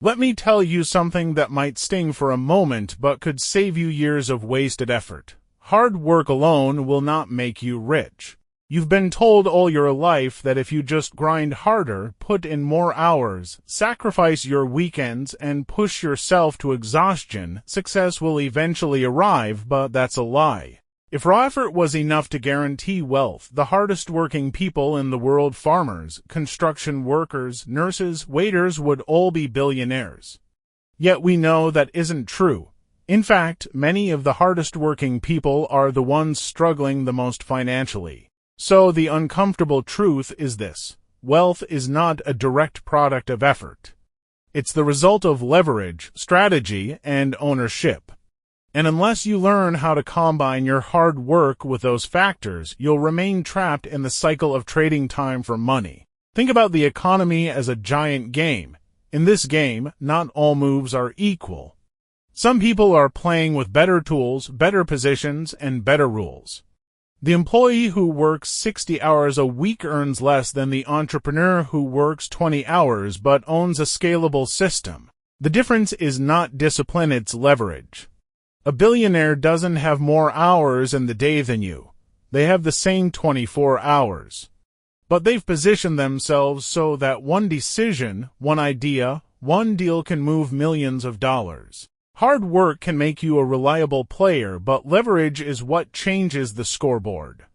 Let me tell you something that might sting for a moment but could save you years of wasted effort. Hard work alone will not make you rich. You've been told all your life that if you just grind harder, put in more hours, sacrifice your weekends, and push yourself to exhaustion, success will eventually arrive, but that's a lie. If raw effort was enough to guarantee wealth, the hardest working people in the world, farmers, construction workers, nurses, waiters, would all be billionaires. Yet we know that isn't true. In fact, many of the hardest working people are the ones struggling the most financially. So the uncomfortable truth is this: wealth is not a direct product of effort. It's the result of leverage, strategy, and ownership. And unless you learn how to combine your hard work with those factors, you'll remain trapped in the cycle of trading time for money. Think about the economy as a giant game. In this game, not all moves are equal. Some people are playing with better tools, better positions, and better rules. The employee who works 60 hours a week earns less than the entrepreneur who works 20 hours but owns a scalable system. The difference is not discipline, it's leverage. A billionaire doesn't have more hours in the day than you. They have the same 24 hours. But they've positioned themselves so that one decision, one idea, one deal can move millions of dollars. Hard work can make you a reliable player, but leverage is what changes the scoreboard.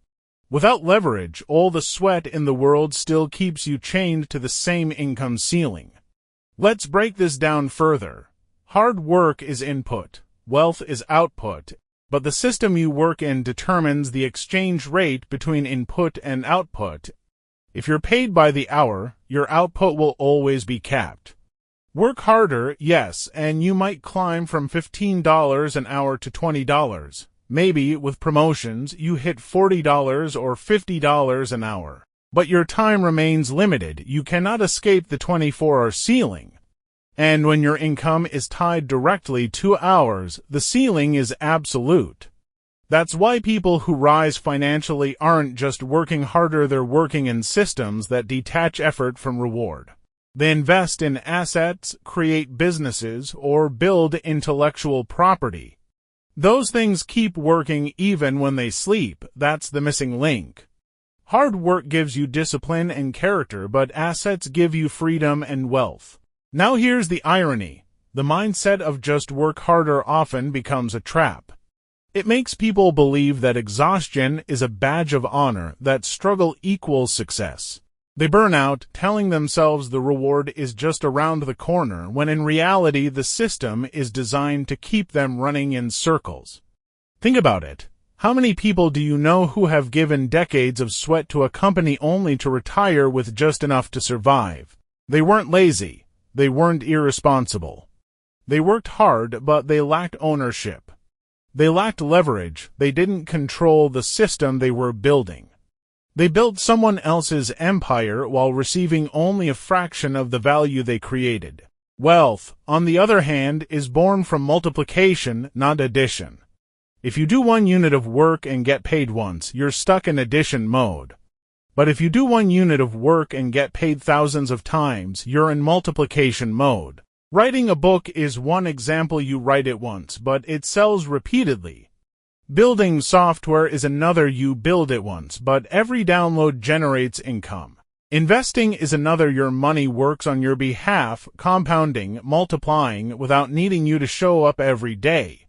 Without leverage, all the sweat in the world still keeps you chained to the same income ceiling. Let's break this down further. Hard work is input, wealth is output, but the system you work in determines the exchange rate between input and output. If you're paid by the hour, your output will always be capped. Work harder, yes, and you might climb from $15 an hour to $20. Maybe, with promotions, you hit $40 or $50 an hour. But your time remains limited. You cannot escape the 24-hour ceiling. And when your income is tied directly to hours, the ceiling is absolute. That's why people who rise financially aren't just working harder, they're working in systems that detach effort from reward. They invest in assets, create businesses, or build intellectual property. Those things keep working even when they sleep. That's the missing link. Hard work gives you discipline and character, but assets give you freedom and wealth. Now here's the irony. The mindset of just work harder often becomes a trap. It makes people believe that exhaustion is a badge of honor, that struggle equals success. They burn out, telling themselves the reward is just around the corner, when in reality the system is designed to keep them running in circles. Think about it. How many people do you know who have given decades of sweat to a company only to retire with just enough to survive? They weren't lazy. They weren't irresponsible. They worked hard, but they lacked ownership. They lacked leverage. They didn't control the system they were building. They built someone else's empire while receiving only a fraction of the value they created. Wealth, on the other hand, is born from multiplication, not addition. If you do one unit of work and get paid once, you're stuck in addition mode. But if you do one unit of work and get paid thousands of times, you're in multiplication mode. Writing a book is one example. You write it once, but it sells repeatedly. Building software is another. You build it once, but every download generates income. Investing is another. Your money works on your behalf, compounding, multiplying, without needing you to show up every day.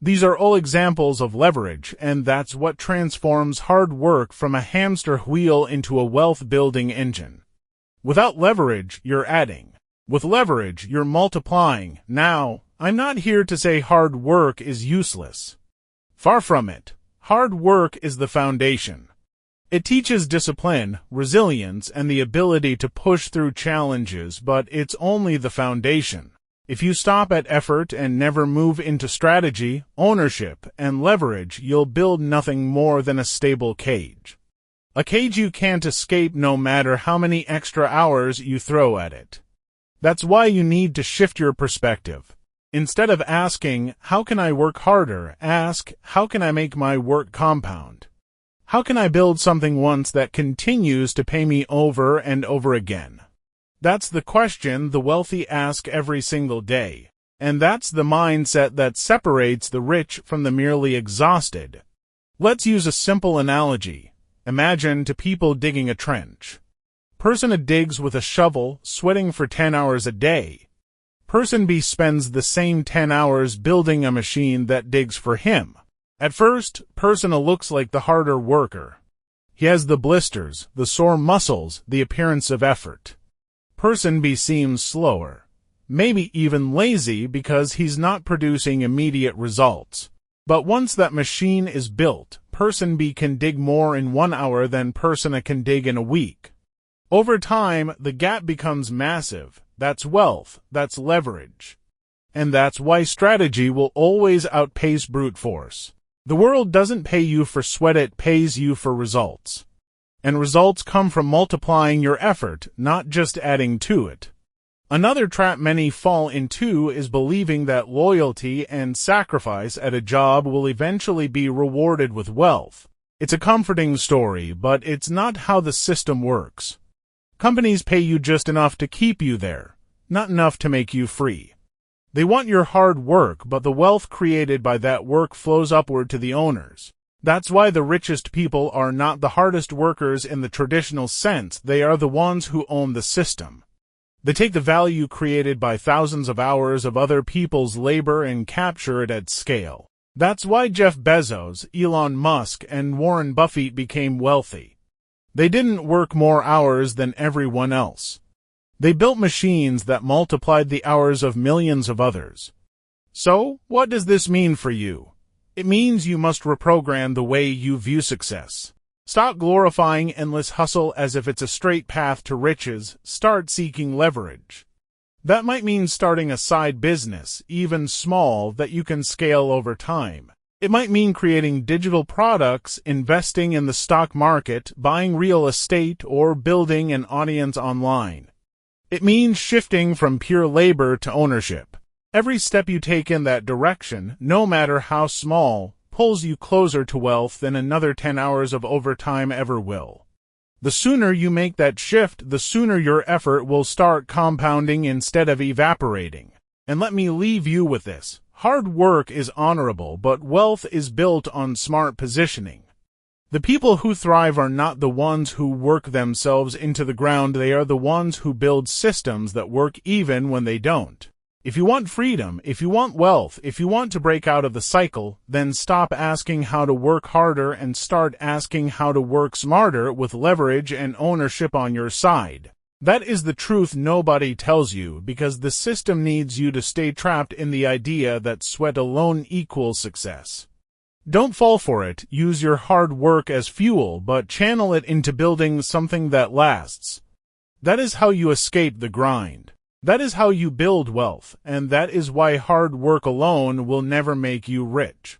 These are all examples of leverage, and that's what transforms hard work from a hamster wheel into a wealth-building engine. Without leverage, you're adding. With leverage, you're multiplying. Now, I'm not here to say hard work is useless. Far from it. Hard work is the foundation. It teaches discipline, resilience, and the ability to push through challenges, but it's only the foundation. If you stop at effort and never move into strategy, ownership, and leverage, you'll build nothing more than a stable cage. A cage you can't escape no matter how many extra hours you throw at it. That's why you need to shift your perspective. Instead of asking, how can I work harder, ask, how can I make my work compound? How can I build something once that continues to pay me over and over again? That's the question the wealthy ask every single day. And that's the mindset that separates the rich from the merely exhausted. Let's use a simple analogy. Imagine two people digging a trench. Person A digs with a shovel, sweating for 10 hours a day. Person B spends the same 10 hours building a machine that digs for him. At first, Person A looks like the harder worker. He has the blisters, the sore muscles, the appearance of effort. Person B seems slower, maybe even lazy because he's not producing immediate results. But once that machine is built, Person B can dig more in 1 hour than Person A can dig in a week. Over time, the gap becomes massive. That's wealth, that's leverage. And that's why strategy will always outpace brute force. The world doesn't pay you for sweat, it pays you for results. And results come from multiplying your effort, not just adding to it. Another trap many fall into is believing that loyalty and sacrifice at a job will eventually be rewarded with wealth. It's a comforting story, but it's not how the system works. Companies pay you just enough to keep you there, not enough to make you free. They want your hard work, but the wealth created by that work flows upward to the owners. That's why the richest people are not the hardest workers in the traditional sense. They are the ones who own the system. They take the value created by thousands of hours of other people's labor and capture it at scale. That's why Jeff Bezos, Elon Musk, and Warren Buffett became wealthy. They didn't work more hours than everyone else. They built machines that multiplied the hours of millions of others. So, what does this mean for you? It means you must reprogram the way you view success. Stop glorifying endless hustle as if it's a straight path to riches. Start seeking leverage. That might mean starting a side business, even small, that you can scale over time. It might mean creating digital products, investing in the stock market, buying real estate, or building an audience online. It means shifting from pure labor to ownership. Every step you take in that direction, no matter how small, pulls you closer to wealth than another 10 hours of overtime ever will. The sooner you make that shift, the sooner your effort will start compounding instead of evaporating. And let me leave you with this. Hard work is honorable, but wealth is built on smart positioning. The people who thrive are not the ones who work themselves into the ground. They are the ones who build systems that work even when they don't. If you want freedom, if you want wealth, if you want to break out of the cycle, then stop asking how to work harder and start asking how to work smarter with leverage and ownership on your side. That is the truth nobody tells you, because the system needs you to stay trapped in the idea that sweat alone equals success. Don't fall for it. Use your hard work as fuel, but channel it into building something that lasts. That is how you escape the grind. That is how you build wealth, and that is why hard work alone will never make you rich.